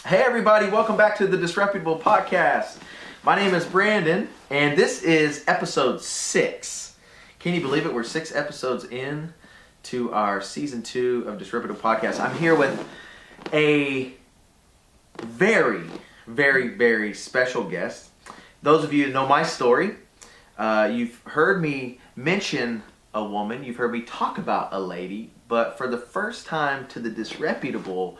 Hey everybody, welcome back to the Disreputable podcast. My name is Brandon, and this is episode 6. Can you believe it? We're 6 episodes in to our season 2 of Disreputable podcast. I'm here with a very, very, very special guest. Those of you who know my story, you've heard me mention a woman, you've heard me talk about a lady, but for the first time to the disreputable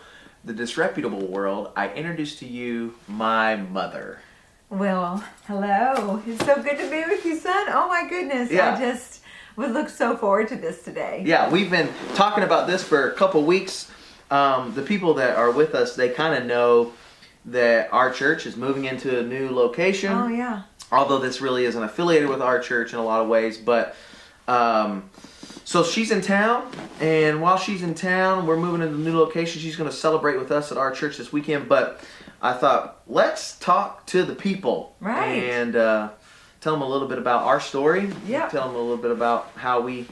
world, I introduce to you my mother. Well, hello. It's so good to be with you, son. Oh my goodness. Yeah. I just would look so forward to this today. Yeah, we've been talking about this for a couple weeks. The people that are with us, they kind of know that our church is moving into a new location. Oh, yeah. Although this really isn't affiliated with our church in a lot of ways, but so she's in town, and while she's in town, we're moving into a new location. She's going to celebrate with us at our church this weekend, but I thought, let's talk to the people. Right. And tell them a little bit about our story. Yeah. Tell them a little bit about how we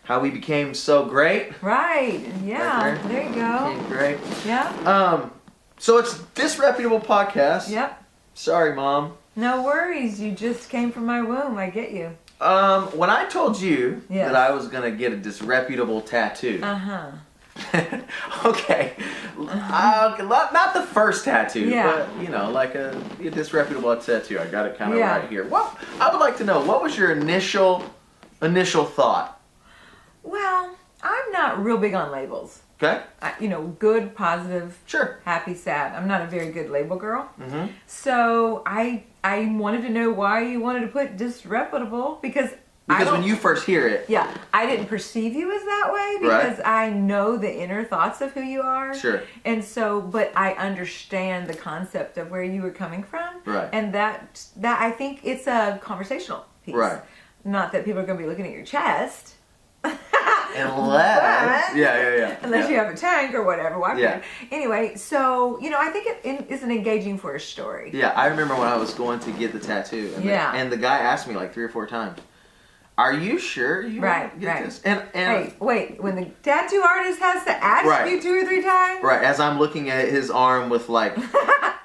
became so great. Right. Yeah. Right there you go. Became great. Yeah. So it's Disreputable podcast. Yep. Sorry, Mom. No worries. You just came from my womb. I get you. When I told you Yes. that I was going to get a disreputable tattoo. Uh-huh. Okay. Not the first tattoo, Yeah. but, like a disreputable tattoo. I got it kind of Yeah. right here. Well, I would like to know, what was your initial thought? Well, I'm not real big on labels. Okay? Good, positive, Sure. happy, sad. I'm not a very good label girl. Mm-hmm. So I wanted to know why you wanted to put disreputable because When you first hear it. Yeah, I didn't perceive you as that way because I know the inner thoughts of who you are. Sure. And so, but I understand the concept of where you were coming from. Right. And that I think it's a conversational piece. Right. Not that people are going to be looking at your chest. Unless. Yeah. Unless you have a tank or whatever. Yeah. Anyway, so, I think it is an engaging for a story. Yeah, I remember when I was going to get the tattoo. And the guy asked me like 3 or 4 times, "Are you sure you want to get this?" And hey, wait, when the tattoo artist has to ask you 2 or 3 times? Right, as I'm looking at his arm with like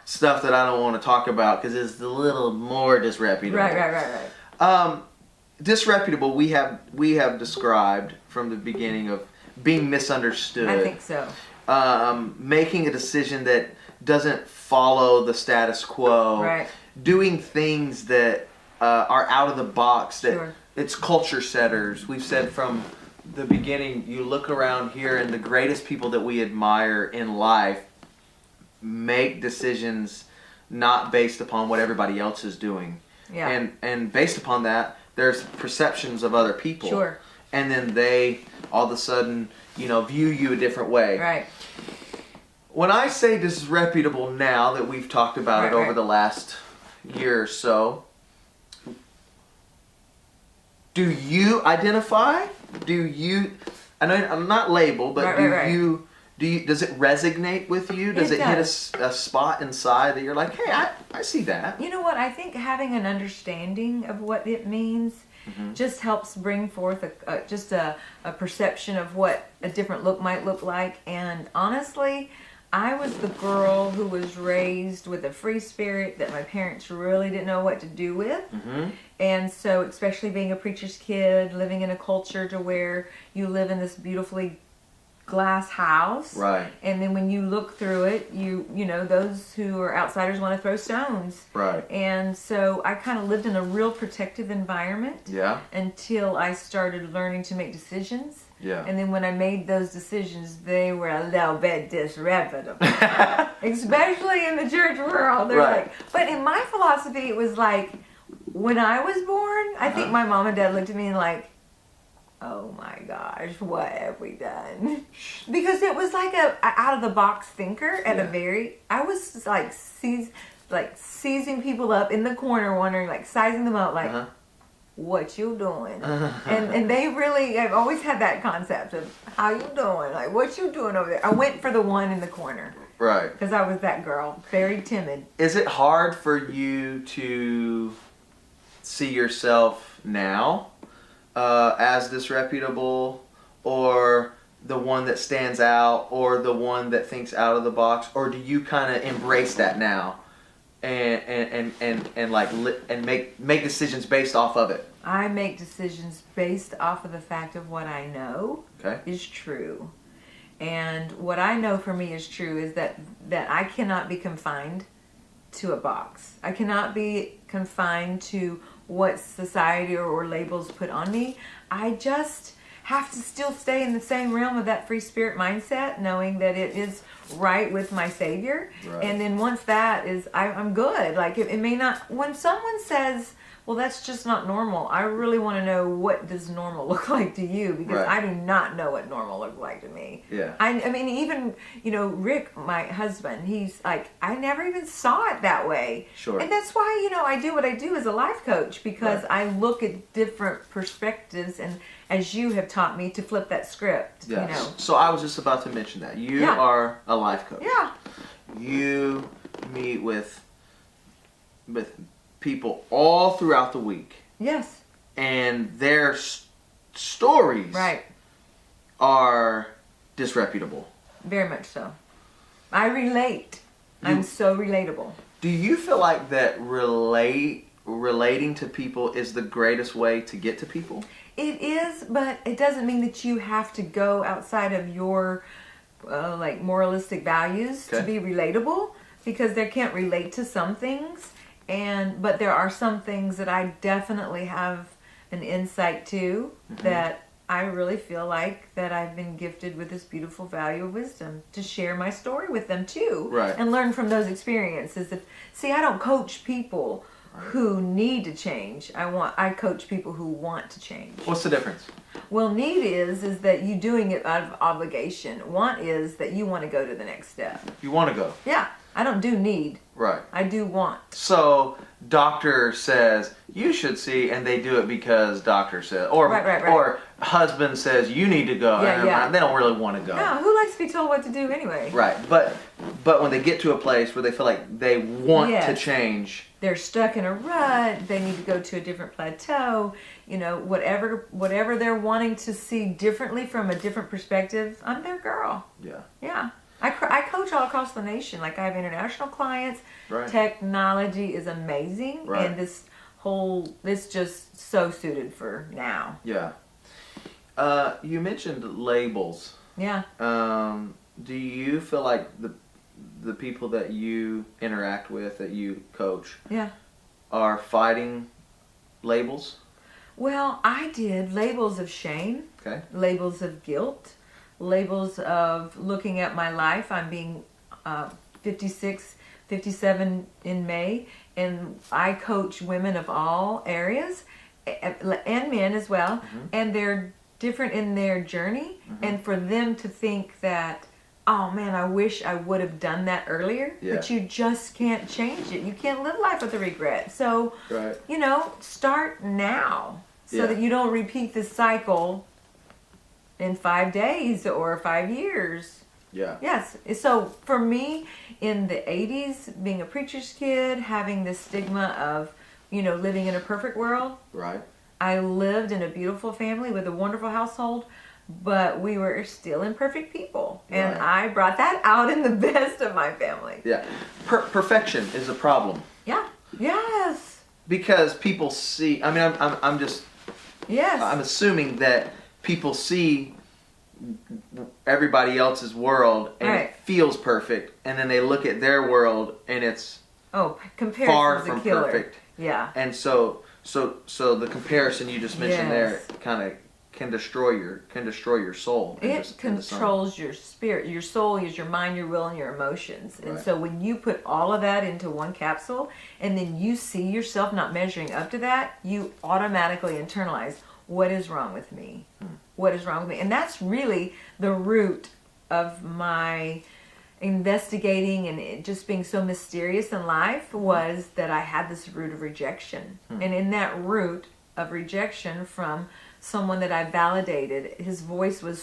stuff that I don't want to talk about because it's a little more disreputable. Right. Disreputable, we have described from the beginning of being misunderstood. I think so. Making a decision that doesn't follow the status quo. Right. Doing things that are out of the box. That Sure. It's culture setters. We've said from the beginning, you look around here and the greatest people that we admire in life make decisions not based upon what everybody else is doing. Yeah. And based upon that, there's perceptions of other people. Sure. And then they all of a sudden, view you a different way. Right. When I say disreputable now that we've talked about it over the last year or so, do you identify? I know I'm not labeled, but does it resonate with you? Does it hit a spot inside that you're like, hey, I see that? You know what? I think having an understanding of what it means just helps bring forth a perception of what a different look might look like. And honestly, I was the girl who was raised with a free spirit that my parents really didn't know what to do with. Mm-hmm. And so, especially being a preacher's kid, living in a culture to where you live in this beautifully glass house. Right. And then when you look through it, those who are outsiders want to throw stones. Right. And so I kind of lived in a real protective environment. Yeah. Until I started learning to make decisions. Yeah. And then when I made those decisions, they were a little bit disreputable. Especially in the church world. They're like, but in my philosophy, it was like, when I was born, I think my mom and dad looked at me and like, oh my gosh, what have we done? Because it was like a out of the box thinker at I was like seizing people up in the corner, wondering, like sizing them up, like, what you doing? And they really, I've always had that concept of how you doing? Like, what you doing over there? I went for the one in the corner. Right. Because I was that girl, very timid. Is it hard for you to see yourself now as disreputable, or the one that stands out or the one that thinks out of the box, or do you kind of embrace that now and make decisions based off of it? I make decisions based off of the fact of what I know is true. And what I know for me is true is that I cannot be confined to a box. I cannot be confined to what society or labels put on me. I just have to still stay in the same realm of that free spirit mindset, knowing that it is right with my Savior. Right. And then once that is, I'm good. Like it may not, when someone says, well, that's just not normal, I really want to know, what does normal look like to you? Because I do not know what normal looks like to me. Yeah. I mean, even, Rick, my husband, he's like, I never even saw it that way. Sure. And that's why, I do what I do as a life coach, because I look at different perspectives, and as you have taught me to flip that script, Yes. So I was just about to mention that. You are a life coach. Yeah. You meet with people all throughout the week. Yes. And their stories are disreputable. Very much so. I relate. I'm so relatable. Do you feel like that relating to people is the greatest way to get to people? It is, but it doesn't mean that you have to go outside of your moralistic values to be relatable, because they can't relate to some things. But there are some things that I definitely have an insight to, that I really feel like that I've been gifted with this beautiful value of wisdom to share my story with them too. Right. And learn from those experiences. I don't coach people who need to change. I coach people who want to change. What's the difference? Well, need is that you doing it out of obligation. Want is that you want to go to the next step. You want to go. Yeah. I don't do need. Right. I do want. So doctor says you should see, and they do it because doctor says, or or husband says you need to go, and they don't really want to go. No, who likes to be told what to do anyway? Right, but when they get to a place where they feel like they want to change, they're stuck in a rut. They need to go to a different plateau. Whatever they're wanting to see differently from a different perspective, I'm their girl. Yeah. Yeah. I coach all across the nation. Like, I have international clients. Right. Technology is amazing. Right. And this just so suited for now. Yeah. You mentioned labels. Yeah. Do you feel like the people that you interact with, that you coach, are fighting labels? Well, I did labels of shame. Okay. Labels of guilt. Labels of looking at my life. I'm being 56, 57 in May, and I coach women of all areas, and men as well, and they're different in their journey, and for them to think that, oh man, I wish I would have done that earlier, but you just can't change it. You can't live life with a regret. So, start now so that you don't repeat this cycle in 5 days or 5 years. Yeah. Yes. So for me, in the 80s, being a preacher's kid, having this stigma of, living in a perfect world. Right. I lived in a beautiful family with a wonderful household, but we were still imperfect people. And I brought that out in the best of my family. Yeah. Perfection is a problem. Yeah. Yes. Because people see, I'm just... Yes. I'm assuming that people see everybody else's world and it feels perfect, and then they look at their world and it's far from perfect. Yeah. And so the comparison you just mentioned there kind of can destroy your soul. It controls your spirit. Your soul is your mind, your will, and your emotions. And so when you put all of that into one capsule, and then you see yourself not measuring up to that, you automatically internalize, what is wrong with me? What is wrong with me? And that's really the root of my investigating and it just being so mysterious in life, was that I had this root of rejection. And in that root of rejection from someone that I validated, his voice was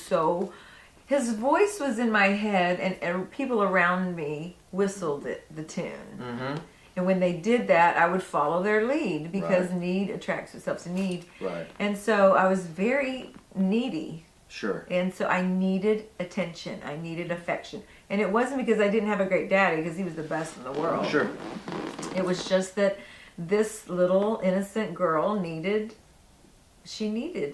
in my head, and people around me whistled the tune. And when they did that, I would follow their lead, because need attracts itself to need. Right. And so I was very needy. Sure. And so I needed attention. I needed affection. And it wasn't because I didn't have a great daddy, because he was the best in the world. Sure. It was just that this little innocent girl needed,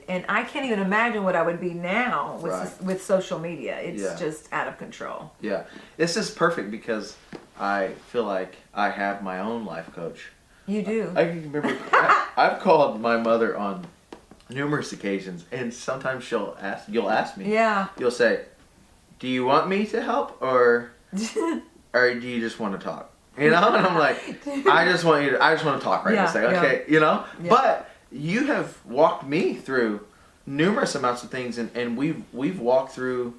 and I can't even imagine what I would be now with social media. It's just out of control. Yeah. This is perfect because I feel like I have my own life coach. You do. I can remember, I've called my mother on numerous occasions, and sometimes you'll ask me. Yeah. You'll say, "Do you want me to help, or do you just want to talk?" You know, and I'm like, I just want to talk right this second, okay? You know, but you have walked me through numerous amounts of things, and we've walked through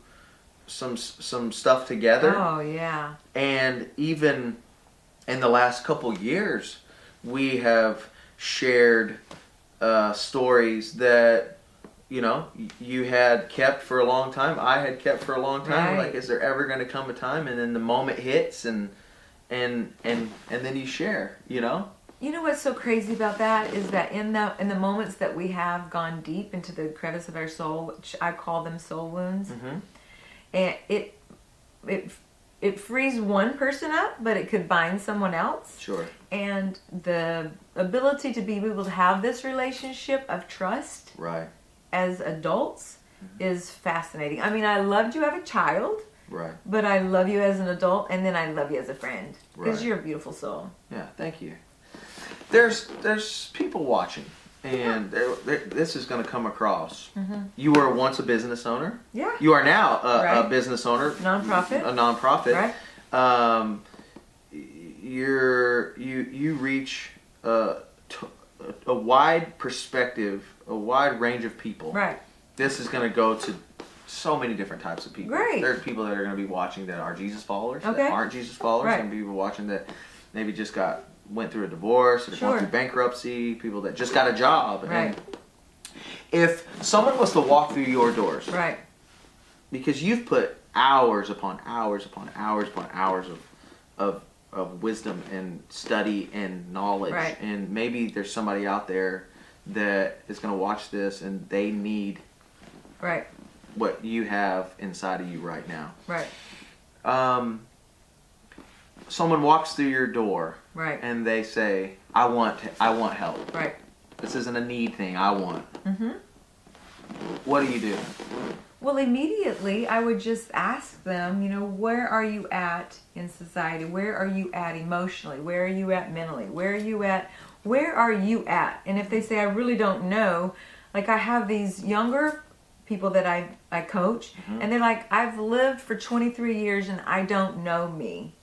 some stuff together. Oh yeah. And even in the last couple years, we have shared stories that, you know, you had kept for a long time. I had kept for a long time. Right. Like, is there ever going to come a time? And then the moment hits, and then you share. You know. You know what's so crazy about that is that in the moments that we have gone deep into the crevice of our soul, which I call them soul wounds, and it frees one person up, but it could bind someone else. Sure. And the ability to be able to have this relationship of trust, Right. as adults, is fascinating. I mean, I loved you as a child. Right. But I love you as an adult, and then I love you as a friend, because Right. you're a beautiful soul. Yeah. Thank you. There's people watching, and this is going to come across. You were once a business owner. Yeah. You are now a business owner. Nonprofit. A nonprofit. Right. You reach a wide perspective, a wide range of people. Right. This is going to go to so many different types of people. Great. There's people that are going to be watching that are Jesus followers, Okay. that aren't Jesus followers, Right. and people watching that maybe just went through a divorce, or Sure. going through bankruptcy, people that just got a job. Right. And if someone was to walk through your doors, Right. because you've put hours upon hours upon hours upon hours of wisdom and study and knowledge, Right. and maybe there's somebody out there that is going to watch this and they need Right. what you have inside of you right now. Right. Someone walks through your door, Right. and they say, I want help. Right. This isn't a need thing, I want." Mm-hmm. What do you do? Well, immediately I would just ask them, where are you at in society? Where are you at emotionally? Where are you at mentally? Where are you at? And if they say, I really don't know, like I have these younger people that I coach, and they're like, I've lived for 23 years and I don't know me.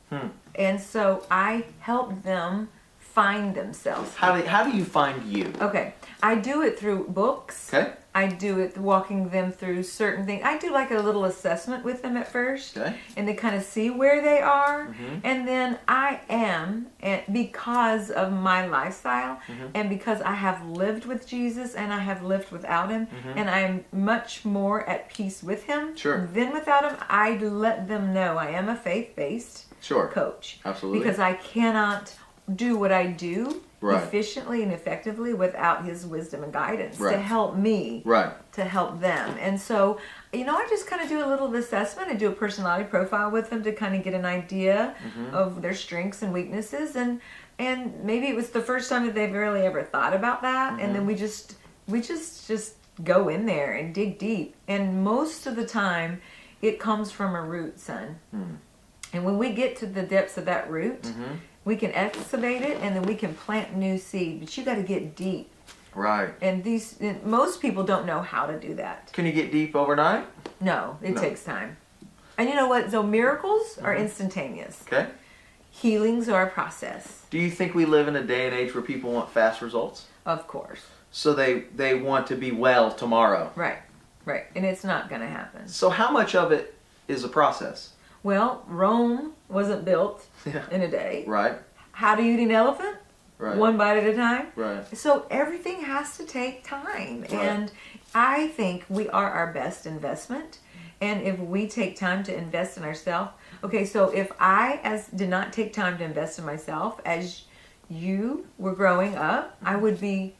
And so I help them find themselves. How do you find you? Okay. I do it through books. Okay. I do it walking them through certain things. I do like a little assessment with them at first. Okay. And they kind of see where they are. And then I am, and because of my lifestyle, and because I have lived with Jesus and I have lived without him, and I'm much more at peace with him than without him, I let them know I am a faith-based coach. Absolutely. Because I cannot do what I do Right. efficiently and effectively without his wisdom and guidance Right. to help me, to help them. And so, I just kind of do a little assessment. I do a personality profile with them to kind of get an idea of their strengths and weaknesses. And maybe it was the first time that they've really ever thought about that. And then we just go in there and dig deep. And most of the time, it comes from a root, son. And when we get to the depths of that root, we can excavate it, and then we can plant new seed. But you got to get deep. Right. And most people don't know how to do that. Can you get deep overnight? No, it takes time. And you know what? So miracles are instantaneous. Okay. Healings are a process. Do you think we live in a day and age where people want fast results? Of course. So they want to be well tomorrow. Right. And it's not going to happen. So how much of it is a process? Well, Rome wasn't built in a day. Right. How do you eat an elephant? Right. One bite at a time. Right. So everything has to take time. Right. And I think we are our best investment. And if we take time to invest in ourselves, okay, so if I did not take time to invest in myself as you were growing up, I would be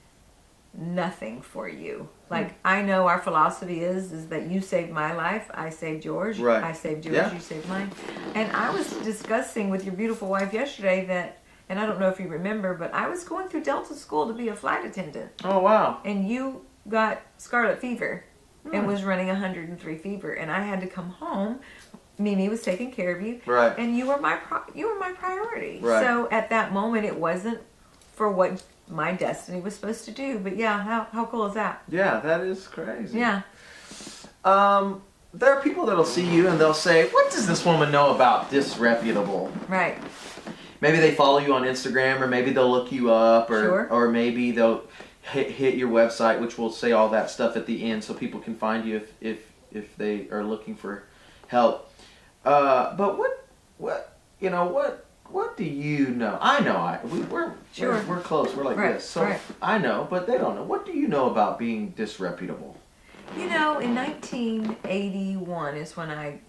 nothing for you. Like, I know our philosophy is that you saved my life, I saved yours. Right. I saved yours, Yeah. you saved mine. And I was discussing with your beautiful wife yesterday that, and I don't know if you remember, but I was going through Delta school to be a flight attendant. Oh, wow. And you got scarlet fever and was running 103 fever, and I had to come home. Mimi was taking care of you, Right. and you were my priority. Right. So at that moment, it wasn't for what my destiny was supposed to do. But yeah, how cool is that? Yeah, that is crazy. Yeah. There are people that'll see you and they'll say, "What does this woman know about Disreputable?" Right. Maybe they follow you on Instagram, or maybe they'll look you up, or Sure. or maybe they'll hit your website, which will say all that stuff at the end, so people can find you if they are looking for help. But what do you know? I know Sure. we're close. We're like Right, this, so right. I know, but they don't know. What do you know about being disreputable? You know, in 1981 is when I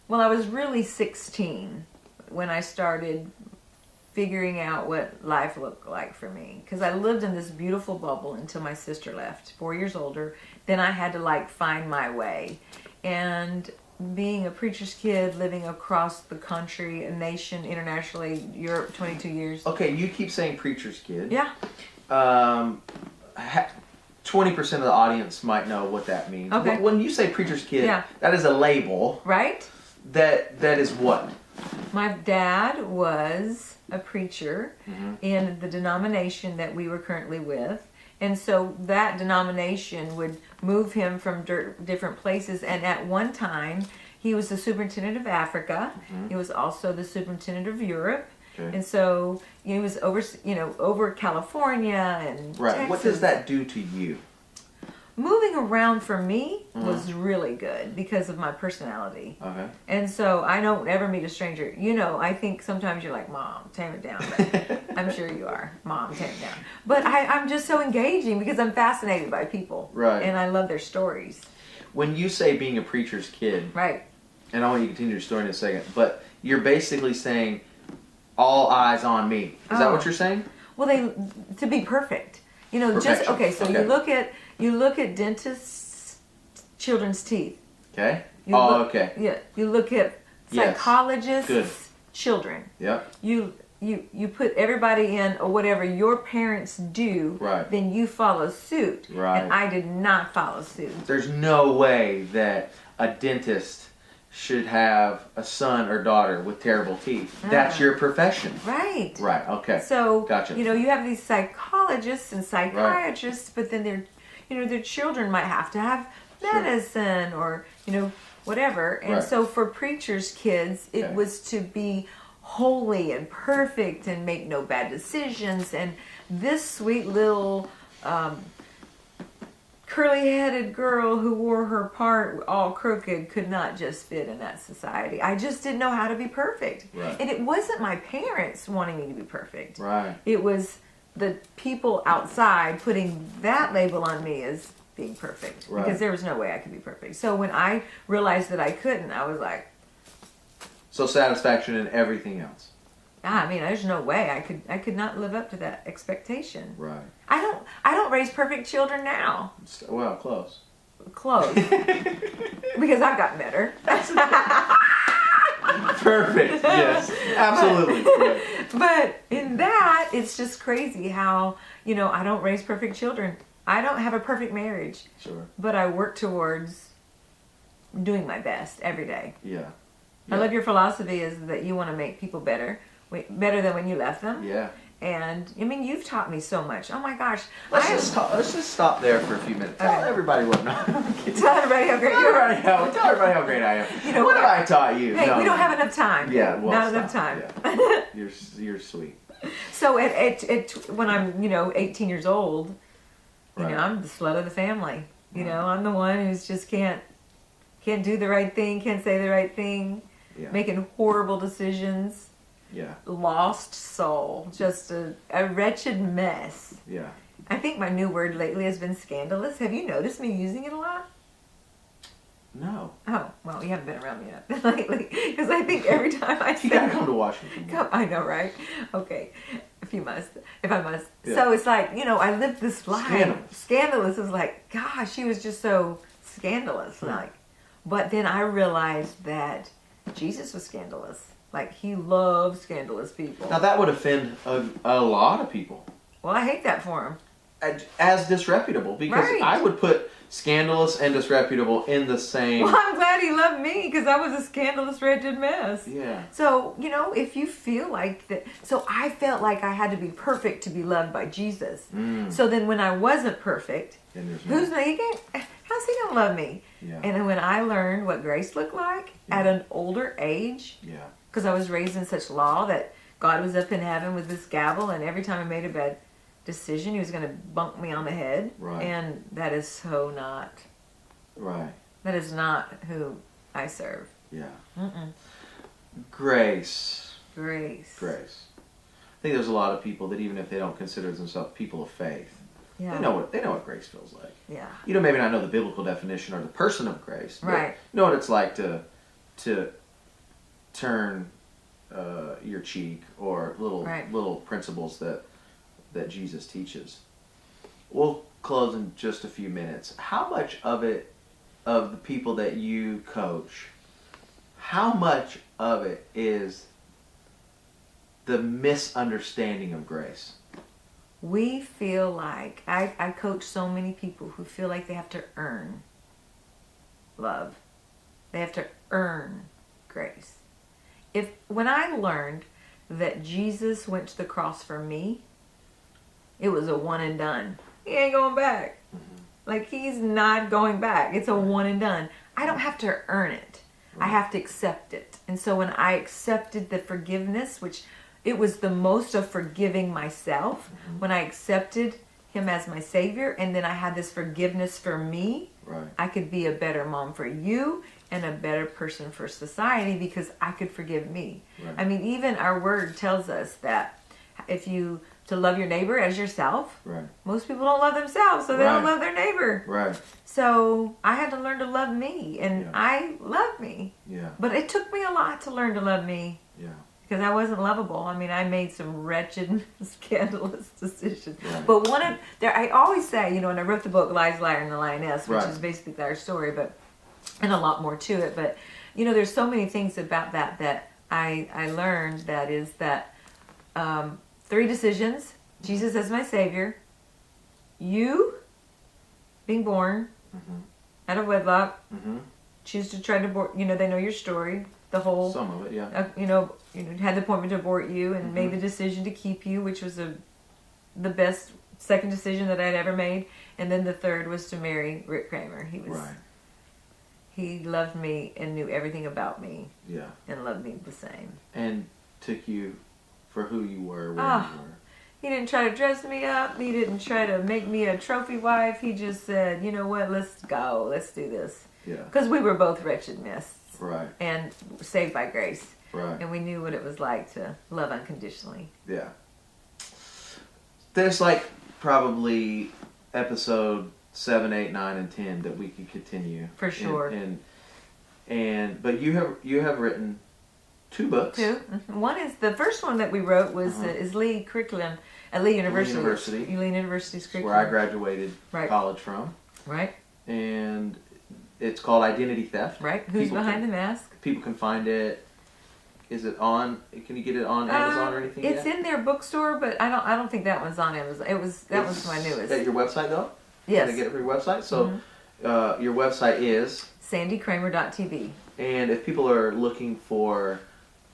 was really 16 when I started figuring out what life looked like for me. Because I lived in this beautiful bubble until my sister left, 4 years older. Then I had to find my way. And being a preacher's kid, living across the country, a nation, internationally, Europe, 22 years. Okay, you keep saying preacher's kid. Yeah. 20% of the audience might know what that means. Okay. When you say preacher's kid, Yeah. that is a label. Right? That is what? My dad was a preacher in the denomination that we were currently with. And so that denomination would move him from different places. And at one time, he was the superintendent of Africa. He was also the superintendent of Europe. Okay. And so he was over California and Right. Texas. What does that do to you? Moving around for me was really good because of my personality. Okay. And so I don't ever meet a stranger. I think sometimes you're like, Mom, tame it down. But I'm sure you are. Mom, tame it down. But I'm just so engaging because I'm fascinated by people. Right. And I love their stories. When you say being a preacher's kid, Right. and I want you to continue your story in a second, but you're basically saying, all eyes on me. Is that what you're saying? Well, to be perfect. Perfection. So Okay. you look at dentists' children's teeth. Okay. You Okay. Yeah. You look at Yes. psychologists' Good. children. Yep. You put everybody in or whatever your parents do, Right. then you follow suit. Right. And I did not follow suit. There's no way that a dentist should have a son or daughter with terrible teeth. That's your profession. Right. Right, okay. So, Gotcha. you have these psychologists and psychiatrists, but then their children might have to have medicine or, whatever. And Right. so for preachers' kids, it Okay. was to be holy and perfect and make no bad decisions. And this sweet little curly-headed girl who wore her part all crooked could not just fit in that society. I just didn't know how to be perfect. Right. And it wasn't my parents wanting me to be perfect. Right. It was the people outside putting that label on me as being perfect. Right. Because there was no way I could be perfect. So when I realized that I couldn't, I was like, So satisfaction in everything else. there's no way I could not live up to that expectation. Right. I don't raise perfect children now. Well, close. Close. Because I've gotten better. Perfect. Yes. Absolutely. Right. But in that, it's just crazy how, I don't raise perfect children. I don't have a perfect marriage. Sure. But I work towards doing my best every day. Yeah. I love your philosophy is that you want to make people better than when you left them. Yeah. And you've taught me so much. Oh my gosh. Let's just stop there for a few minutes. Tell Okay. everybody what. No. Tell everybody how great you are. Tell everybody how great I am. You know what what? have I taught you? Hey, No, we don't no. have enough time. Yeah, well, not stop. enough time. Yeah. You're sweet. So when I'm 18 years old, Right. I'm the slut of the family. I'm the one who's just can't do the right thing, can't say the right thing, Yeah. making horrible decisions. Yeah. Lost soul, just a wretched mess. Yeah. I think my new word lately has been scandalous. Have you noticed me using it a lot? No. Oh, well, you haven't been around me yet lately. Because I think every time I say... You gotta come to Washington. I know, right? Okay. If I must. Yeah. So it's like, I lived this life. Scandalous. Scandalous is like, gosh, she was just so scandalous. Like, but then I realized that Jesus was scandalous. Like, he loved scandalous people. Now that would offend a lot of people. Well, I hate that for him. As disreputable, because Right. I would put scandalous and disreputable in the same. Well, I'm glad he loved me because I was a scandalous, wretched mess. Yeah. So, if you feel like that. So I felt like I had to be perfect to be loved by Jesus. So then when I wasn't perfect, how's he going to love me? Yeah. And then when I learned what grace looked like at an older age, Yeah. because I was raised in such law that God was up in heaven with this gavel, and every time I made a bad decision, he was going to bunk me on the head. Right. And that is so not. Right. That is not who I serve. Yeah. Mm-mm. Grace. Grace. I think there's a lot of people that even if they don't consider themselves people of faith, Yeah. they know what grace feels like. Yeah. You don't maybe not know the biblical definition or the person of grace, but Right. you know what it's like to turn your cheek, or little principles that Jesus teaches. We'll close in just a few minutes. How much of the people that you coach, how much of it is the misunderstanding of grace? We feel like, I coach so many people who feel like they have to earn love. They have to earn grace. When I learned that Jesus went to the cross for me, it was a one and done. He ain't going back. Like, he's not going back. It's a one and done. I don't have to earn it. I have to accept it. And so when I accepted the forgiveness, which it was the most of forgiving myself, when I accepted him as my Savior, and then I had this forgiveness for me, I could be a better mom for you and a better person for society because I could forgive me. I mean, even our word tells us that to love your neighbor as yourself. Most people don't love themselves, so they don't love their neighbor. So I had to learn to love me, and I love me. But it took me a lot to learn to love me. Because I wasn't lovable. I mean, I made some wretched, scandalous decisions. But I always say, and I wrote the book Lies, Liar, and the Lioness, which is basically our story, and a lot more to it. But, there's so many things about that I learned, that is that 3 decisions: Jesus as my Savior, you being born out of wedlock, choose to try to abort, they know your story, the whole, some of it, had the appointment to abort you and made the decision to keep you, which was the best second decision that I'd ever made. And then the third was to marry Rick Kramer. He loved me and knew everything about me. And loved me the same. And took you for who you were, where you were. He didn't try to dress me up. He didn't try to make me a trophy wife. He just said, you know what, let's go. Let's do this. Because we were both wretched mess. And saved by grace. And we knew what it was like to love unconditionally. There's probably episode 7, 8, 9, and 10 that we could continue. For sure. But you have written 2 books. 2. One is, the first one that we wrote was is Lee curriculum at Lee University. Lee University's curriculum. Where I graduated college from. And it's called Identity Theft. Who's behind the mask? People can find it. Is it on? Can you get it on Amazon or anything? It's in their bookstore, but I don't think that one's on Amazon. That was my newest. At your website though? Yes. Can I get it from your website? So your website is sandykramer.tv. And if people are looking for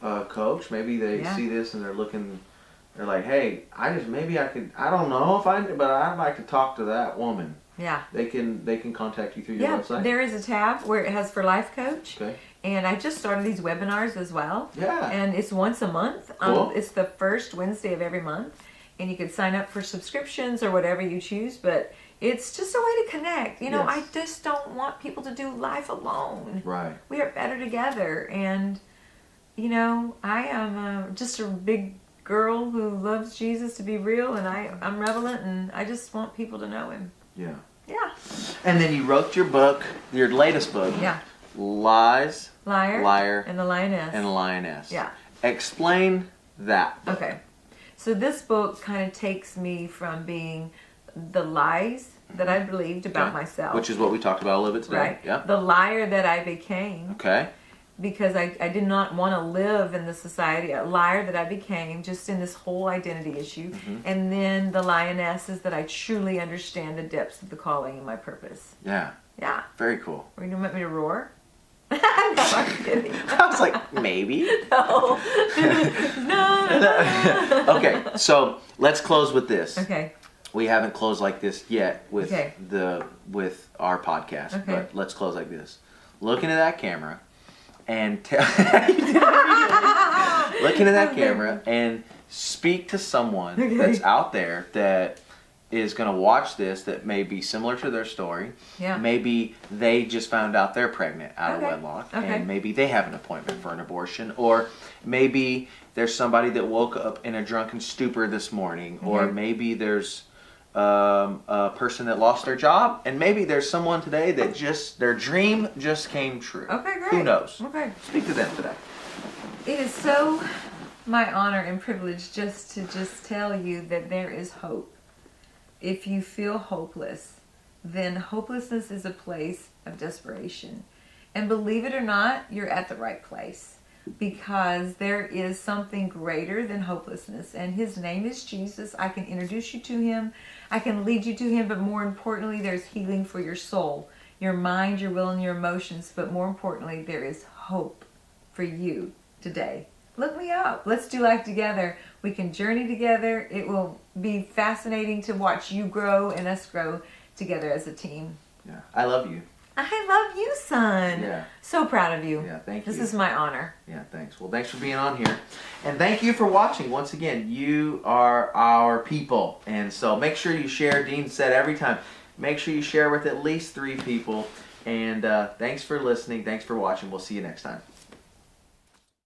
a coach, maybe they see this and they're like, hey, I don't know but I'd like to talk to that woman. They can contact you through your website. There is a tab where it has for life coach. Okay. And I just started these webinars as well. And it's once a month. Cool. It's the first Wednesday of every month. And you can sign up for subscriptions or whatever you choose. But it's just a way to connect. I just don't want people to do life alone. We are better together. And, I am just a big girl who loves Jesus to be real. And I'm relevant. And I just want people to know him. Yeah. And then you wrote your book, your latest book. Yeah. Lies, Liar, and the Lioness. and Lioness. Yeah. Explain that book. Okay. So this book kind of takes me from being the lies that I believed about myself. Which is what we talked about a little bit today. Right. Yeah. The liar that I became. Okay. Because I did not want to live in the society, a liar that I became, just in this whole identity issue. And then the lioness is that I truly understand the depths of the calling and my purpose. Yeah. Yeah. Very cool. Are you going to want me to roar? No, I'm kidding. I was like, maybe. No. No. Okay, so let's close with this. Okay. We haven't closed like this yet with Okay. with our podcast, Okay. but let's close like this. Look into that camera and look into that camera and speak to someone that's out there that is going to watch this that may be similar to their story. Yeah. Maybe they just found out they're pregnant out of wedlock, and maybe they have an appointment for an abortion, or maybe there's somebody that woke up in a drunken stupor this morning, or maybe there's a person that lost their job, and maybe there's someone today that just their dream just came true. Okay, great. Who knows? Okay. Speak to them today. It is so my honor and privilege just to tell you that there is hope. If you feel hopeless, then hopelessness is a place of desperation. And believe it or not, you're at the right place, because there is something greater than hopelessness, and his name is Jesus. I can introduce you to him. I can lead you to him, but more importantly, there's healing for your soul, your mind, your will, and your emotions. But more importantly, there is hope for you today. Look me up. Let's do life together. We can journey together. It will be fascinating to watch you grow and us grow together as a team. Yeah, I love you. I love you, son. Yeah. So proud of you. Yeah, thank you. This is my honor. Yeah, thanks. Well, thanks for being on here. And thank you for watching. Once again, you are our people. And so make sure you share. Dean said every time, make sure you share with at least 3 people. And thanks for listening. Thanks for watching. We'll see you next time.